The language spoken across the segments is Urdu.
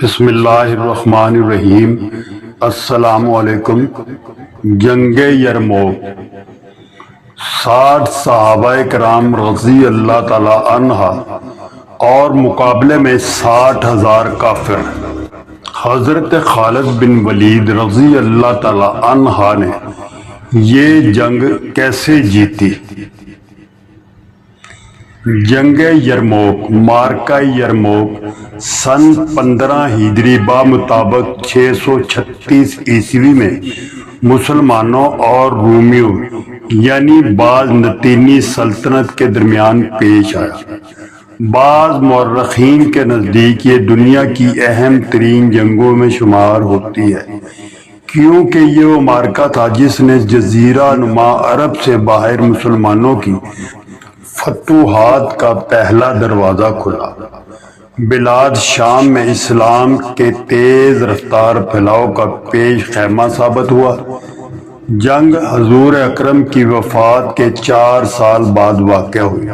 بسم اللہ الرحمن الرحیم۔ السلام علیکم۔ جنگ یرموک 60 صحابہ کرام رضی اللہ تعالی عنہ اور مقابلے میں 60,000 کافر۔ حضرت خالد بن ولید رضی اللہ تعالی عنہ نے یہ جنگ کیسے جیتی؟ جنگ یرموک مارکہ یرموک سن 15 ہجری بمطابق 636 عیسوی میں مسلمانوں اور رومیوں یعنی بازنطینی سلطنت کے درمیان پیش آیا۔ بعض مورخین کے نزدیک یہ دنیا کی اہم ترین جنگوں میں شمار ہوتی ہے، کیونکہ یہ وہ معرکہ تھا جس نے جزیرہ نما عرب سے باہر مسلمانوں کی فتوحات کا پہلا دروازہ کھولا۔ بلاد شام میں اسلام کے تیز رفتار پھیلاؤ کا پیش خیمہ ثابت ہوا۔ جنگ حضور اکرم کی وفات کے 4 سال بعد واقع ہوئی۔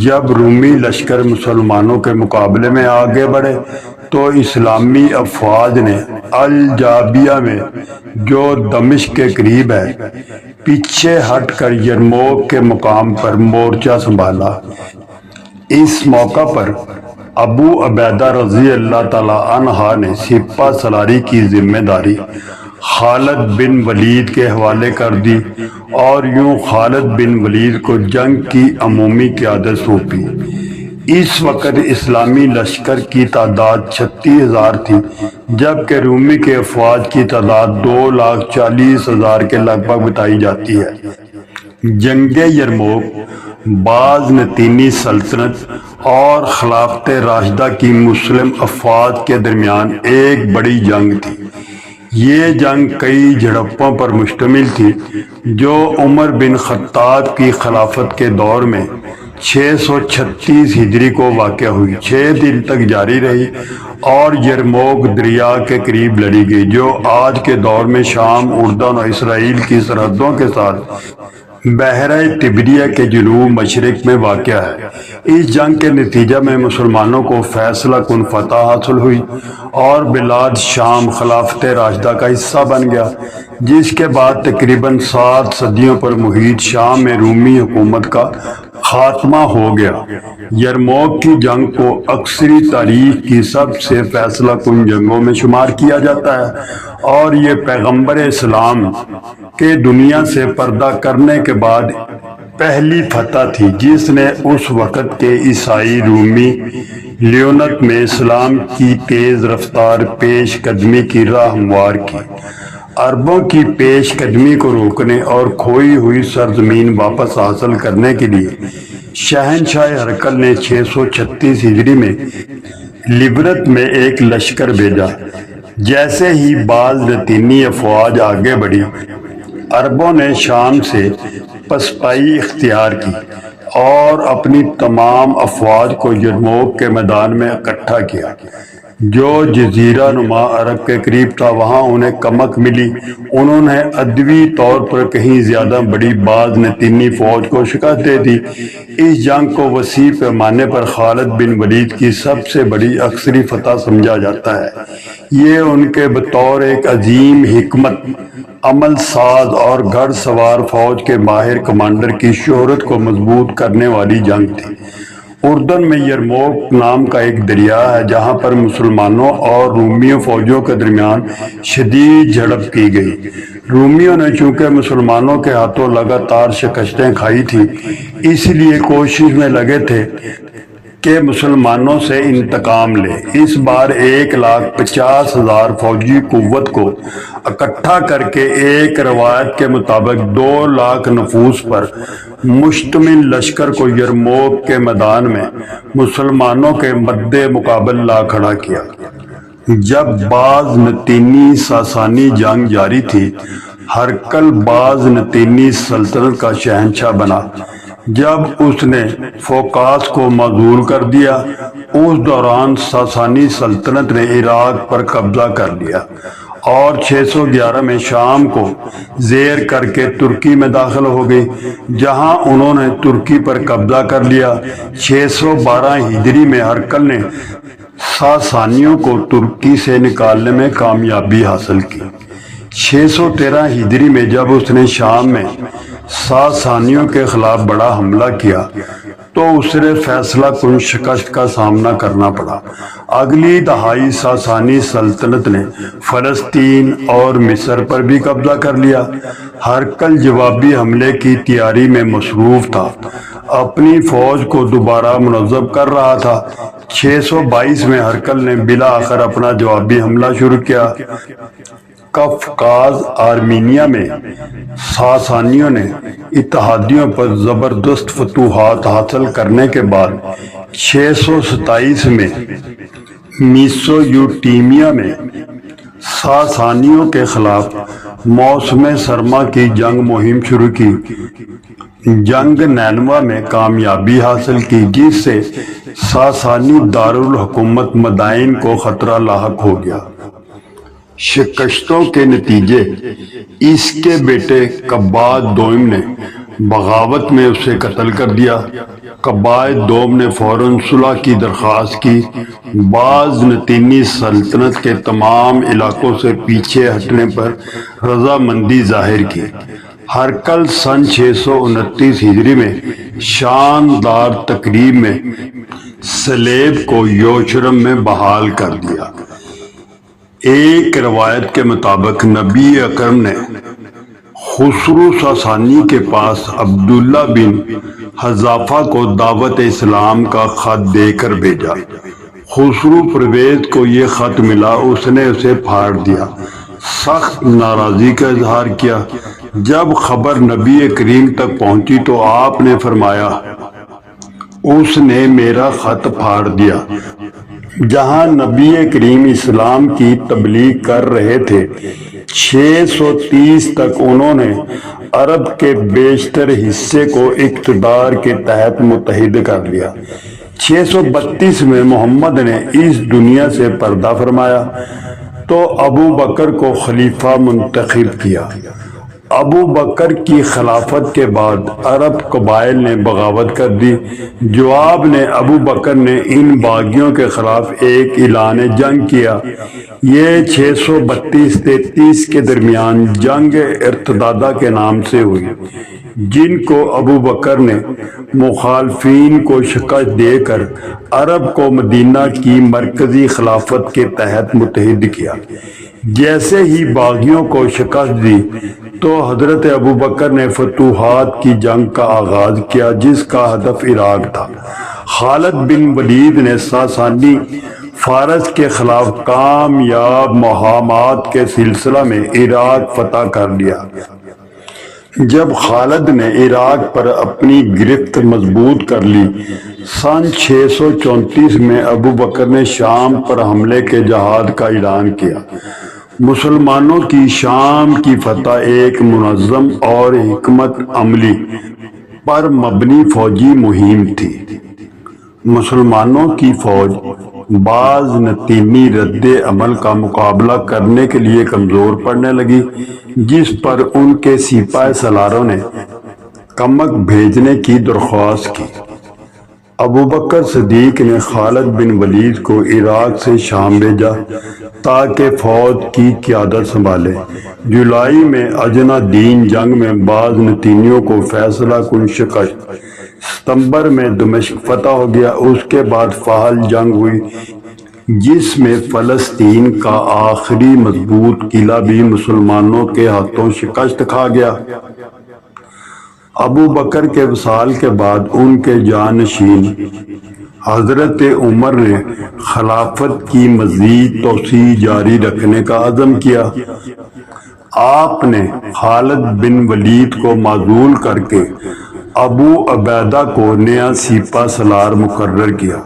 جب رومی لشکر مسلمانوں کے مقابلے میں آگے بڑھے تو اسلامی افواج نے الجابیہ میں جو دمشق کے قریب ہے پیچھے ہٹ کر یرموک کے مقام پر مورچہ سنبھالا۔ اس موقع پر ابو عبیدہ رضی اللہ تعالی عنہ نے سپہ سالاری کی ذمہ داری خالد بن ولید کے حوالے کر دی اور یوں خالد بن ولید کو جنگ کی عمومی قیادت سونپی۔ اس وقت اسلامی لشکر کی تعداد 36,000 تھی، جبکہ رومی کے افواج کی تعداد 2,40,000 کے لگ بھگ بتائی جاتی ہے۔ جنگ یرموک بازنطینی سلطنت اور خلافت راشدہ کی مسلم افواج کے درمیان ایک بڑی جنگ تھی۔ یہ جنگ کئی جھڑپوں پر مشتمل تھی جو عمر بن خطاب کی خلافت کے دور میں 636 ہجری کو واقع ہوئی، 6 دن تک جاری رہی اور یرموک دریا کے قریب لڑی گئی، جو آج کے دور میں شام، اردن اور اسرائیل کی سرحدوں کے ساتھ بحیرہ طبریہ کے جنوب مشرق میں واقع ہے۔ اس جنگ کے نتیجہ میں مسلمانوں کو فیصلہ کن فتح حاصل ہوئی اور بلاد شام خلافت راشدہ کا حصہ بن گیا، جس کے بعد تقریباً 7 صدیوں پر محیط شام میں رومی حکومت کا خاتمہ ہو گیا۔ یرموک کی جنگ کو عصری تاریخ کی سب سے فیصلہ کن جنگوں میں شمار کیا جاتا ہے اور یہ پیغمبر اسلام کے دنیا سے پردہ کرنے کے بعد پہلی فتح تھی جس نے اس وقت کے عیسائی رومی لیونت میں اسلام کی تیز رفتار پیش قدمی کی راہ ہموار کی۔ عربوں کی پیش قدمی کو روکنے اور کھوئی ہوئی سرزمین واپس حاصل کرنے کے لیے شہنشاہ ہرقل نے 636 ہجری میں لبرت میں ایک لشکر بھیجا۔ جیسے ہی بازنطینی افواج آگے بڑھی، عربوں نے شام سے پسپائی اختیار کی اور اپنی تمام افواج کو یرموک کے میدان میں اکٹھا کیا، جو جزیرہ نما عرب کے قریب تھا۔ وہاں انہیں کمک ملی۔ انہوں نے عدوی طور پر کہیں زیادہ بڑی بازنطینی فوج کو شکست دے دی۔ اس جنگ کو وسیع پیمانے پر خالد بن ولید کی سب سے بڑی عسکری فتح سمجھا جاتا ہے۔ یہ ان کے بطور ایک عظیم حکمت عمل ساز اور گھڑ سوار فوج کے ماہر کمانڈر کی شہرت کو مضبوط کرنے والی جنگ تھی۔ اردن میں یرموک نام کا ایک دریا ہے جہاں پر مسلمانوں اور رومیوں فوجوں کے درمیان شدید جھڑپ کی گئی۔ رومیوں نے چونکہ مسلمانوں کے ہاتھوں لگاتار شکستیں کھائی تھی، اس لیے کوشش میں لگے تھے کہ مسلمانوں سے انتقام لے۔ اس بار 1,50,000 فوجی قوت کو اکٹھا کر کے ایک روایت کے مطابق 2 لاکھ نفوس پر مشتمل لشکر کو یرموک کے میدان میں مسلمانوں کے مد مقابل لا کھڑا کیا۔ جب بازنطینی ساسانی جنگ جاری تھی، ہرقل بازنطینی سلطنت کا شہنشاہ بنا۔ جب اس نے فوکاس کو معزول کر دیا، اس دوران ساسانی سلطنت نے عراق پر قبضہ کر لیا اور 611 میں شام کو زیر کر کے ترکی میں داخل ہو گئی، جہاں انہوں نے ترکی پر قبضہ کر لیا۔ 612 ہجری میں ہرقل نے ساسانیوں کو ترکی سے نکالنے میں کامیابی حاصل کی۔ 613 ہجری میں جب اس نے شام میں ساسانیوں کے خلاف بڑا حملہ کیا تو اسے فیصلہ کن شکست کا سامنا کرنا پڑا۔ اگلی دہائی ساسانی سلطنت نے فلسطین اور مصر پر بھی قبضہ کر لیا۔ ہرقل جوابی حملے کی تیاری میں مصروف تھا، اپنی فوج کو دوبارہ منظم کر رہا تھا۔ 622 میں ہرقل نے بالآخر اپنا جوابی حملہ شروع کیا۔ قفقاز آرمینیا میں ساسانیوں نے اتحادیوں پر زبردست فتوحات حاصل کرنے کے بعد 627 میں میسوپوٹیمیا میں ساسانیوں کے خلاف موسم سرما کی جنگ مہم شروع کی۔ جنگ نینوا میں کامیابی حاصل کی، جس سے ساسانی دارالحکومت مدائن کو خطرہ لاحق ہو گیا۔ شکستوں کے نتیجے اس کے بیٹے قباد دوم نے بغاوت میں اسے قتل کر دیا۔ قباد دوم نے فوراً صلح کی درخواست کی، بازنطینی سلطنت کے تمام علاقوں سے پیچھے ہٹنے پر رضامندی ظاہر کی۔ ہرقل سن 629 ہجری میں شاندار تقریب میں سلیب کو یوشرم میں بحال کر دیا۔ ایک روایت کے مطابق نبی اکرم نے خسرو ساسانی کے پاس عبداللہ بن حذافہ کو دعوت اسلام کا خط دے کر بھیجا۔ خسرو پرویز کو یہ خط ملا، اس نے اسے پھاڑ دیا، سخت ناراضی کا اظہار کیا۔ جب خبر نبی کریم تک پہنچی تو آپ نے فرمایا، اس نے میرا خط پھاڑ دیا۔ جہاں نبی کریم اسلام کی تبلیغ کر رہے تھے، 630 تک انہوں نے عرب کے بیشتر حصے کو اقتدار کے تحت متحد کر لیا۔ 632 میں محمد نے اس دنیا سے پردہ فرمایا تو ابو بکر کو خلیفہ منتخب کیا۔ ابو بکر کی خلافت کے بعد عرب قبائل نے بغاوت کر دی۔ جواب میں ابو بکر نے ان باغیوں کے خلاف ایک اعلان جنگ کیا۔ یہ 632-33 کے درمیان جنگ ارتدادہ کے نام سے ہوئی، جن کو ابو بکر نے مخالفین کو شکست دے کر عرب کو مدینہ کی مرکزی خلافت کے تحت متحد کیا۔ جیسے ہی باغیوں کو شکست دی تو حضرت ابو بکر نے فتوحات کی جنگ کا آغاز کیا، جس کا ہدف عراق تھا۔ خالد بن ولید نے ساسانی فارس کے خلاف کامیاب مہمات کے سلسلہ میں عراق فتح کر لیا۔ جب خالد نے عراق پر اپنی گرفت مضبوط کر لی، سن 634 میں ابو بکر نے شام پر حملے کے جہاد کا اعلان کیا۔ مسلمانوں کی شام کی فتح ایک منظم اور حکمت عملی پر مبنی فوجی مہم تھی۔ مسلمانوں کی فوج بازنطینی رد عمل کا مقابلہ کرنے کے لیے کمزور پڑنے لگی، جس پر ان کے سپاہ سالاروں نے کمک بھیجنے کی درخواست کی۔ ابو بکر صدیق نے خالد بن ولید کو عراق سے شام بھیجا تاکہ فوج کی قیادت سنبھالے۔ جولائی میں اجنا دین جنگ میں بازنطینیوں کو فیصلہ کن شکست، ستمبر میں دمشق فتح ہو گیا۔ اس کے بعد فحل جنگ ہوئی، جس میں فلسطین کا آخری مضبوط قلعہ بھی مسلمانوں کے ہاتھوں شکست کھا گیا۔ ابو بکر کے وصال کے بعد ان کے جانشین حضرت عمر نے خلافت کی مزید توسیع جاری رکھنے کا عزم کیا۔ آپ نے خالد بن ولید کو معزول کر کے ابو عبیدہ کو نیا سپہ سالار مقرر کیا۔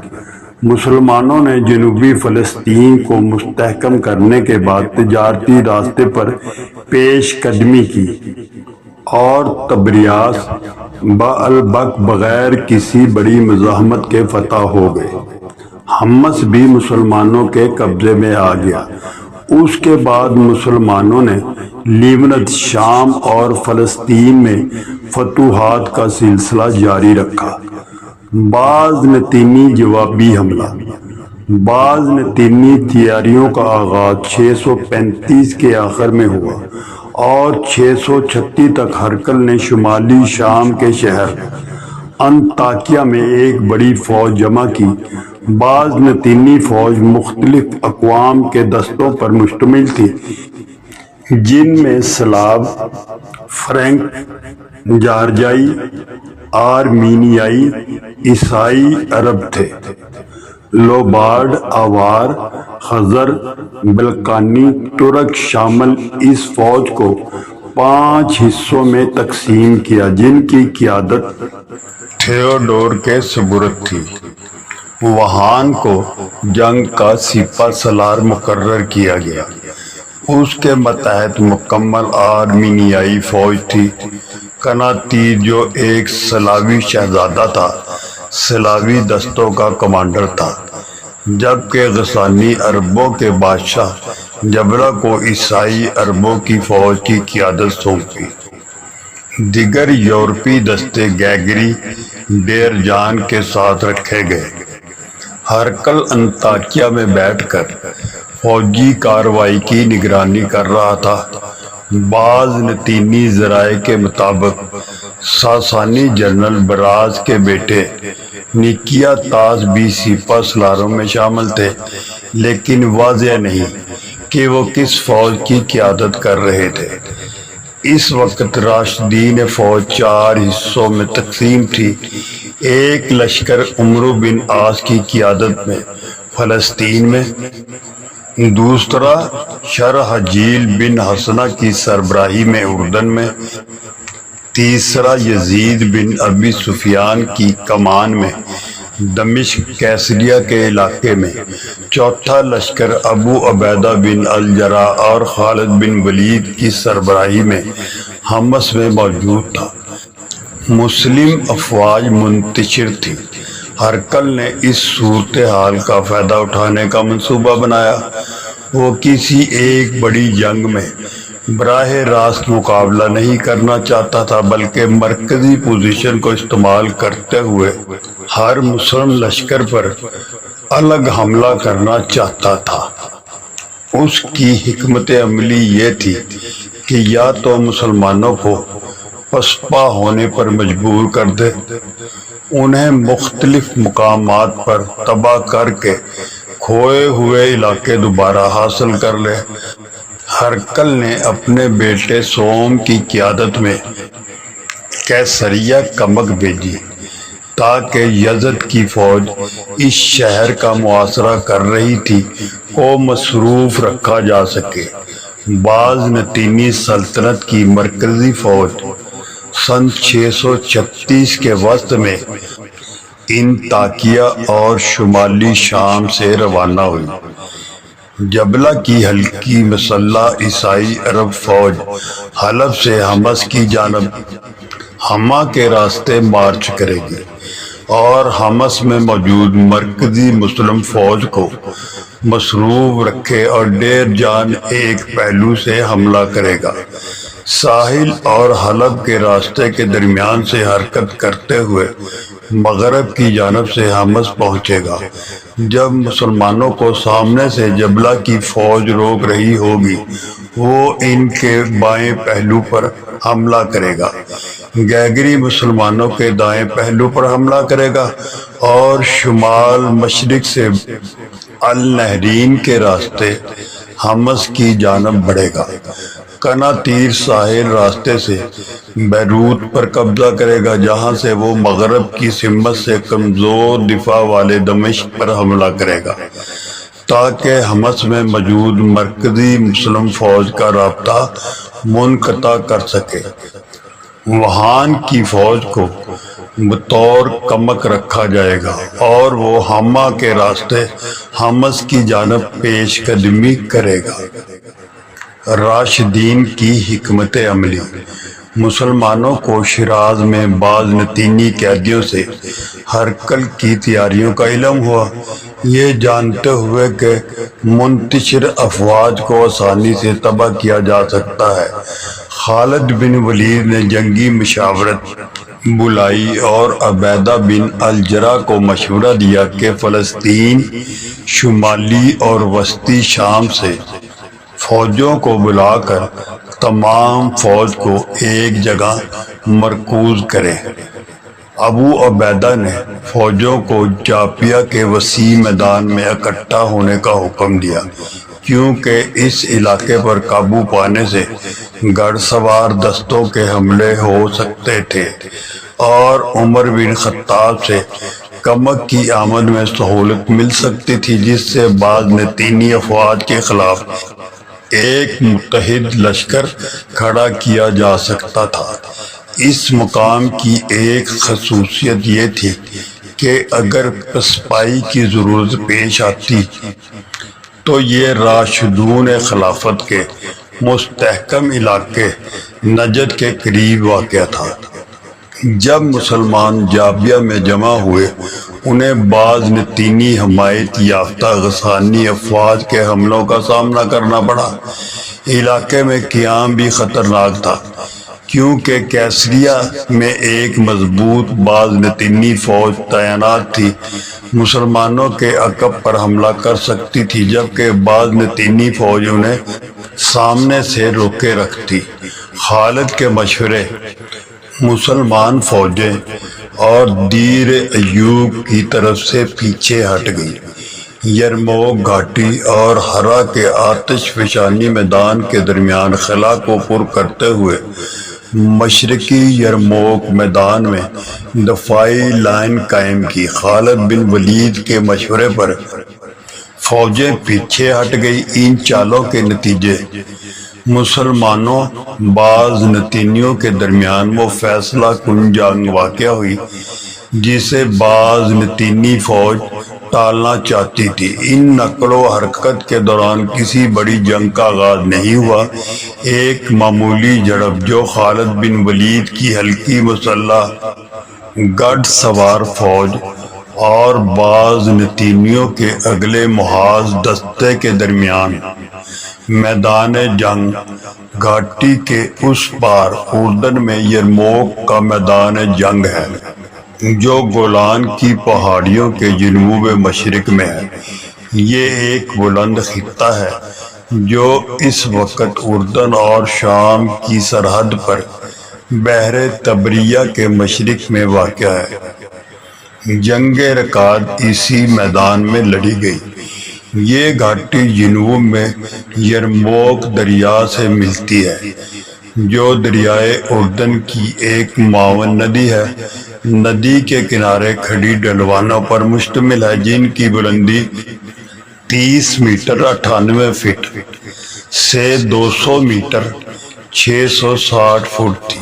مسلمانوں نے جنوبی فلسطین کو مستحکم کرنے کے بعد تجارتی راستے پر پیش قدمی کی اور طبریاس بالبک بغیر کسی بڑی مزاحمت کے فتح ہو گئے۔ حمص بھی مسلمانوں کے قبضے میں آ گیا۔ اس کے بعد مسلمانوں نے لیونت، شام اور فلسطین میں فتوحات کا سلسلہ جاری رکھا۔ بازنطینی جوابی حملہ۔ بعض نتینی تیاریوں کا آغاز 635 کے آخر میں ہوا اور 636 تک ہرقل نے شمالی شام کے شہر انطاکیہ میں ایک بڑی فوج جمع کی۔ بعض نتینی فوج مختلف اقوام کے دستوں پر مشتمل تھی، جن میں سلاو، فرینک، جارجائی، آرمینیائی، عیسائی عرب تھے۔ لومبارڈ، آوار، خزر، بلقانی ترک شامل اس فوج کو 5 حصوں میں تقسیم کیا، جن کی قیادت تھیوڈور کے سپرد تھی۔ وہان کو جنگ کا سپہ سالار مقرر کیا گیا۔ اس کے ماتحت مکمل آرمینیائی فوج تھی۔ قناطیر، جو ایک سلاوی شہزادہ تھا، سلاوی دستوں کا کمانڈر تھا، جبکہ غسانی عربوں کے بادشاہ جبلہ کو عیسائی عربوں کی فوج کی قیادت سونپی۔ دیگر یورپی دستے گیگری، ڈیر جان کے ساتھ رکھے گئے۔ ہرقل انطاکیہ میں بیٹھ کر فوجی کارروائی کی نگرانی کر رہا تھا۔ بعض نتینی ذرائع کے مطابق ساسانی جنرل براز کے بیٹے نکیا تاس بھی سپہ سالاروں میں شامل تھے، لیکن واضح نہیں کہ وہ کس فوج کی قیادت کر رہے تھے۔ اس وقت راشدین فوج 4 حصوں میں تقسیم تھی۔ ایک لشکر عمرو بن عاص کی قیادت میں فلسطین میں، دوسرا شرحجیل بن حسنہ کی سربراہی میں اردن میں، تیسرا یزید بن ابی سفیان کی کمان میں دمشق کیسریہ کے علاقے میں، چوتھا لشکر ابو عبیدہ بن الجراح اور خالد بن ولید کی سربراہی میں حمص میں موجود تھا۔ مسلم افواج منتشر تھی۔ ہرقل نے اس صورتحال کا فائدہ اٹھانے کا منصوبہ بنایا۔ وہ کسی ایک بڑی جنگ میں براہ راست مقابلہ نہیں کرنا چاہتا تھا، بلکہ مرکزی پوزیشن کو استعمال کرتے ہوئے ہر مسلم لشکر پر الگ حملہ کرنا چاہتا تھا۔ اس کی حکمت عملی یہ تھی کہ یا تو مسلمانوں کو پسپا ہونے پر مجبور کر دے، انہیں مختلف مقامات پر تباہ کر کے کھوئے ہوئے علاقے دوبارہ حاصل کر لے۔ ہرقل نے اپنے بیٹے سوم کی قیادت میں کیسریہ کمک بھیجی تاکہ یزد کی فوج اس شہر کا محاصرہ کر رہی تھی کو مصروف رکھا جا سکے۔ بعض نتینی سلطنت کی مرکزی فوج سن 636 کے وسط میں انطاکیہ اور شمالی شام سے روانہ ہوئی۔ جبلہ کی ہلکی مسلح عیسائی عرب فوج حلب سے حمص کی جانب حما کے راستے مارچ کرے گی اور حمص میں موجود مرکزی مسلم فوج کو مصروف رکھے اور ڈیر جان ایک پہلو سے حملہ کرے گا۔ ساحل اور حلب کے راستے کے درمیان سے حرکت کرتے ہوئے مغرب کی جانب سے حمص پہنچے گا۔ جب مسلمانوں کو سامنے سے جبلہ کی فوج روک رہی ہوگی، وہ ان کے بائیں پہلو پر حملہ کرے گا۔ گیگری مسلمانوں کے دائیں پہلو پر حملہ کرے گا اور شمال مشرق سے النہرین کے راستے حمص کی جانب بڑھے گا۔ قناطیر ساحل راستے سے بیروت پر قبضہ کرے گا، جہاں سے وہ مغرب کی سمت سے کمزور دفاع والے دمشق پر حملہ کرے گا تاکہ حمص میں موجود مرکزی مسلم فوج کا رابطہ منقطع کر سکے۔ وہان کی فوج کو بطور کمک رکھا جائے گا اور وہ حما کے راستے حمص کی جانب پیش قدمی کرے گا۔ راشدین کی حکمت عملی۔ مسلمانوں کو شیراز میں بعض نتینی قیدیوں سے ہرقل کی تیاریوں کا علم ہوا۔ یہ جانتے ہوئے کہ منتشر افواج کو آسانی سے تباہ کیا جا سکتا ہے، خالد بن ولید نے جنگی مشاورت بلائی اور عبیدہ بن الجرہ کو مشورہ دیا کہ فلسطین، شمالی اور وسطی شام سے فوجوں کو بلا کر تمام فوج کو ایک جگہ مرکوز کرے۔ ابو عبیدہ نے فوجوں کو جابیہ کے وسیع میدان میں اکٹھا ہونے کا حکم دیا، کیونکہ اس علاقے پر قابو پانے سے گھڑ سوار دستوں کے حملے ہو سکتے تھے اور عمر بن خطاب سے کمک کی آمد میں سہولت مل سکتی تھی، جس سے بعض نتینی افواج کے خلاف ایک متحد لشکر کھڑا کیا جا سکتا تھا۔ اس مقام کی ایک خصوصیت یہ تھی کہ اگر پسپائی کی ضرورت پیش آتی تو یہ راشدون خلافت کے مستحکم علاقے نجد کے قریب واقع تھا۔ جب مسلمان جابیہ میں جمع ہوئے، انہیں بعض نتینی حمایت یافتہ غسانی افواج کے حملوں کا سامنا کرنا پڑا۔ علاقے میں قیام بھی خطرناک تھا، کیونکہ کیسریہ میں ایک مضبوط باز نتینی فوج تعینات تھی، مسلمانوں کے عقب پر حملہ کر سکتی تھی، جبکہ بعض نتینی فوج انہیں سامنے سے روکے رکھتی۔ خالد کے مشورے مسلمان فوجیں اور دیر ایوب کی طرف سے پیچھے ہٹ گئی۔ یرموک گھاٹی اور ہرا کے آتش فشانی میدان کے درمیان خلا کو پر کرتے ہوئے مشرقی یرموک میدان میں دفاعی لائن قائم کی۔ خالد بن ولید کے مشورے پر فوجیں پیچھے ہٹ گئی۔ ان چالوں کے نتیجے مسلمانوں بعض نتینیوں کے درمیان وہ فیصلہ کن جنگ واقع ہوئی جسے بعض نتینی فوج ٹالنا چاہتی تھی۔ ان نقل و حرکت کے دوران کسی بڑی جنگ کا آغاز نہیں ہوا۔ ایک معمولی جھڑپ جو خالد بن ولید کی ہلکی مسلح گھڑ سوار فوج اور بعض نتینیوں کے اگلے محاذ دستے کے درمیان میدان جنگ گھاٹی کے اس پار اردن میں یرموک کا میدان جنگ ہے، جو گولان کی پہاڑیوں کے جنوب مشرق میں ہے۔ یہ ایک بلند خطہ ہے جو اس وقت اردن اور شام کی سرحد پر بحر طبریہ کے مشرق میں واقع ہے۔ جنگ رکاد اسی میدان میں لڑی گئی۔ یہ گھاٹی جنوب میں یرموک دریا سے ملتی ہے، جو دریائے اردن کی ایک معاون ندی ہے۔ ندی کے کنارے کھڑی ڈھلوانوں پر مشتمل ہے، جن کی بلندی 30 میٹر 98 فٹ سے 200 میٹر 660 فٹ تھی۔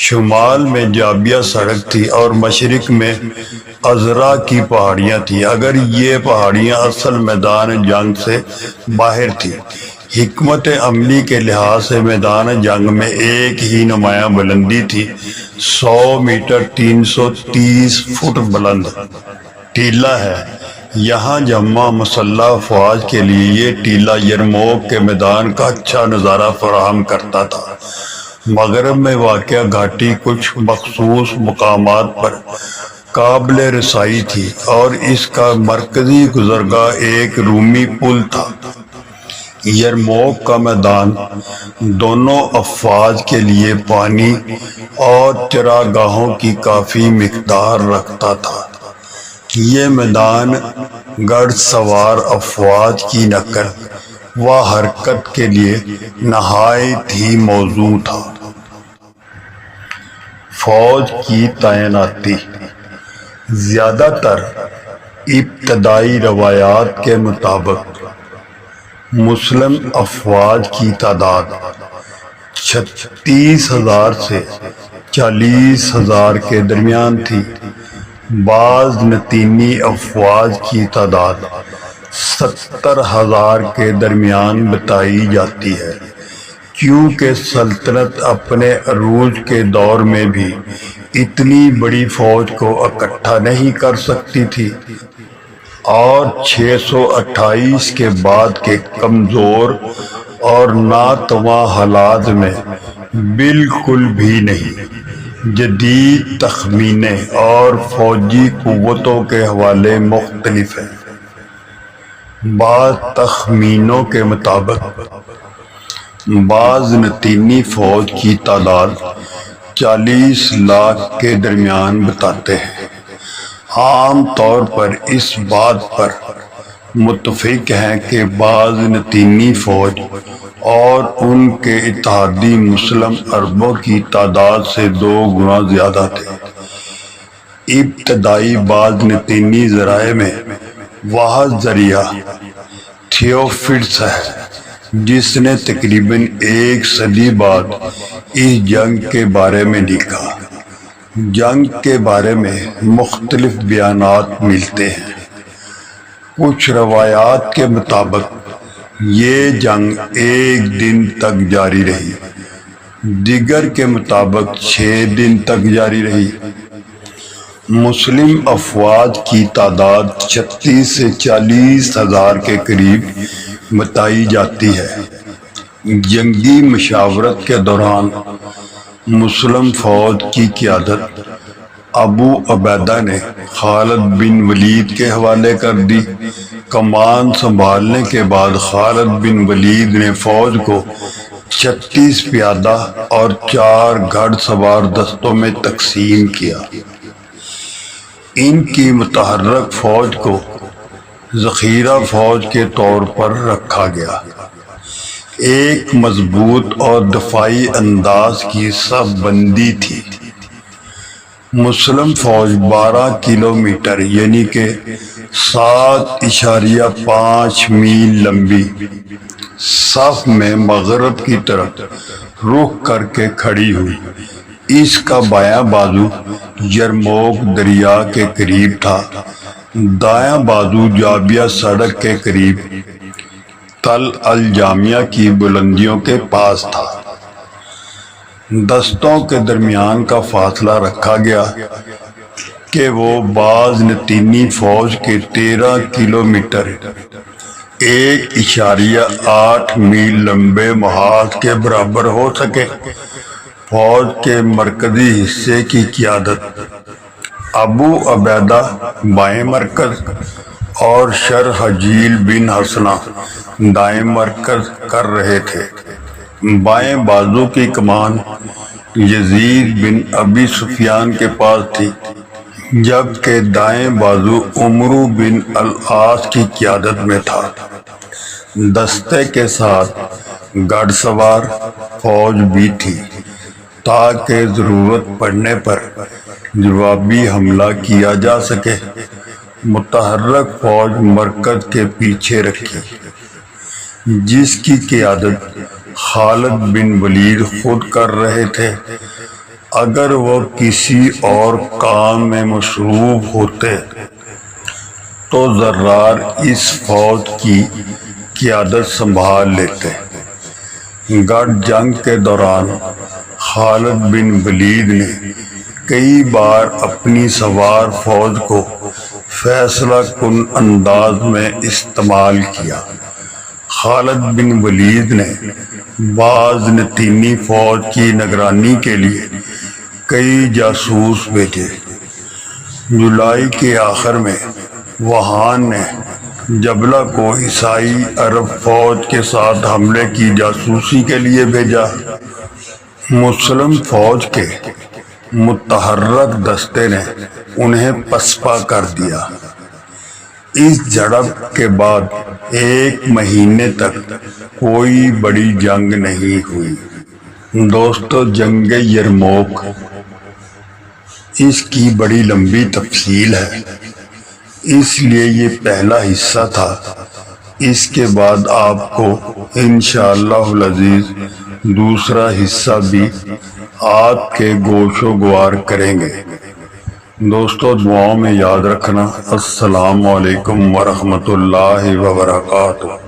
شمال میں جابیہ سڑک تھی اور مشرق میں عذرا کی پہاڑیاں تھیں۔ اگر یہ پہاڑیاں اصل میدان جنگ سے باہر تھیں، حکمت عملی کے لحاظ سے میدان جنگ میں ایک ہی نمایاں بلندی تھی۔ 100 میٹر 330 فٹ بلند ٹیلہ ہے۔ یہاں جمع مسلح افواج کے لیے یہ ٹیلہ یرموک کے میدان کا اچھا نظارہ فراہم کرتا تھا۔ مغرب میں واقع گھاٹی کچھ مخصوص مقامات پر قابل رسائی تھی اور اس کا مرکزی گزرگاہ ایک رومی پل تھا۔ یرموک کا میدان دونوں افواج کے لیے پانی اور چراگاہوں کی کافی مقدار رکھتا تھا۔ یہ میدان گھڑ سوار افواج کی نقل و حرکت کے لیے نہایت ہی موزوں تھا۔ فوج کی تعیناتی زیادہ تر ابتدائی روایات کے مطابق مسلم افواج کی تعداد 36,000 سے 40,000 کے درمیان تھی۔ بعض نتینی افواج کی تعداد 70,000 کے درمیان بتائی جاتی ہے، کیونکہ سلطنت اپنے عروج کے دور میں بھی اتنی بڑی فوج کو اکٹھا نہیں کر سکتی تھی، اور 628 کے بعد کے کمزور اور ناتواں حالات میں بالکل بھی نہیں۔ جدید تخمینے اور فوجی قوتوں کے حوالے مختلف ہیں۔ بعض تخمینوں کے مطابق بازنطینی فوج کی تعداد 40 لاکھ کے درمیان بتاتے ہیں۔ عام طور پر اس بات پر متفق ہیں کہ بازنطینی فوج اور ان کے اتحادی مسلم عربوں کی تعداد سے 2 گنا زیادہ تھے۔ ابتدائی بازنطینی ذرائع میں واحد ذریعہ تھیوفرسٹ ہے، جس نے تقریباً 1 صدی بعد اس جنگ کے بارے میں لکھا۔ جنگ کے بارے میں مختلف بیانات ملتے ہیں۔ کچھ روایات کے مطابق یہ جنگ 1 دن تک جاری رہی، دیگر کے مطابق 6 دن تک جاری رہی۔ مسلم افواج کی تعداد 36 سے 40 ہزار کے قریب بتائی جاتی ہے۔ جنگی مشاورت کے دوران مسلم فوج کی قیادت ابو عبیدہ نے خالد بن ولید کے حوالے کر دی۔ کمان سنبھالنے کے بعد خالد بن ولید نے فوج کو 36 پیادہ اور 4 گھڑ سوار دستوں میں تقسیم کیا۔ ان کی متحرک فوج کو ذخیرہ فوج کے طور پر رکھا گیا۔ ایک مضبوط اور دفاعی انداز کی صف بندی تھی۔ مسلم فوج 12 کلومیٹر یعنی کہ 7.5 میل لمبی صف میں مغرب کی طرف رخ کر کے کھڑی ہوئی۔ اس کا بایاں بازو یرموک دریا کے قریب تھا، دایاں بازو جابیہ سڑک کے قریب تل الجامیہ کی بلندیوں کے پاس تھا۔ دستوں کے درمیان کا فاصلہ رکھا گیا کہ وہ بازنطینی فوج کے 13 کلومیٹر 1.8 میل لمبے محاذ کے برابر ہو سکے۔ فوج کے مرکزی حصے کی قیادت ابو عبیدہ بائیں مرکز اور شرحجیل بن حسنہ دائیں مرکز کر رہے تھے۔ بائیں بازو کی کمان یزید بن ابی سفیان کے پاس تھی، جبکہ دائیں بازو عمرو بن العاص کی قیادت میں تھا۔ دستے کے ساتھ گھڑ سوار فوج بھی تھی تاکہ ضرورت پڑنے پر جوابی حملہ کیا جا سکے۔ متحرک فوج مرکز کے پیچھے رکھی، جس کی قیادت خالد بن ولید خود کر رہے تھے۔ اگر وہ کسی اور کام میں مصروف ہوتے تو ذرار اس فوج کی قیادت سنبھال لیتے۔ گڑھ جنگ کے دوران خالد بن ولید نے کئی بار اپنی سوار فوج کو فیصلہ کن انداز میں استعمال کیا۔ خالد بن ولید نے بازنطینی فوج کی نگرانی کے لیے کئی جاسوس بھیجے۔ جولائی کے آخر میں وہان نے جبلہ کو عیسائی عرب فوج کے ساتھ حملے کی جاسوسی کے لیے بھیجا۔ مسلم فوج کے متحرک دستے نے انہیں پسپا کر دیا۔ اس جھڑپ کے بعد 1 مہینے تک کوئی بڑی جنگ نہیں ہوئی۔ دوستو، جنگ یرموک، اس کی بڑی لمبی تفصیل ہے، اس لیے یہ پہلا حصہ تھا۔ اس کے بعد آپ کو انشاءاللہ العزیز دوسرا حصہ بھی آپ کے گوش و گوار کریں گے۔ دوستو، دعاؤں میں یاد رکھنا۔ السلام علیکم ورحمۃ اللہ وبرکاتہ۔